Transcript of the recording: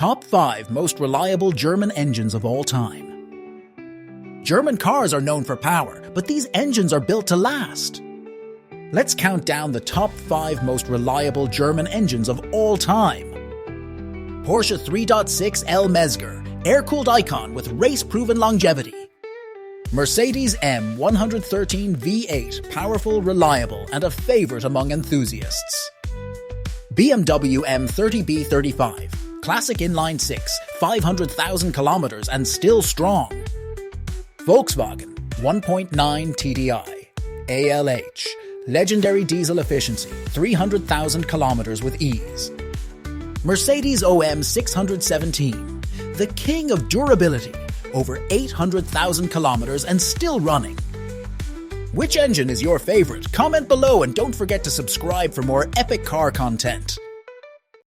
Top 5 most reliable German engines of all time. German cars are known for power, but these engines are built to last. Let's count down the top 5 most reliable German engines of all time. Porsche 3.6 L Mezger, air-cooled icon with race-proven longevity. Mercedes M113 V8, powerful, reliable, and a favorite among enthusiasts. BMW M30B35, classic inline-6, 500,000 kilometers and still strong. Volkswagen 1.9 TDI, ALH, legendary diesel efficiency, 300,000 kilometers with ease. Mercedes OM 617, the king of durability, over 800,000 kilometers and still running. Which engine is your favorite? Comment below and don't forget to subscribe for more epic car content.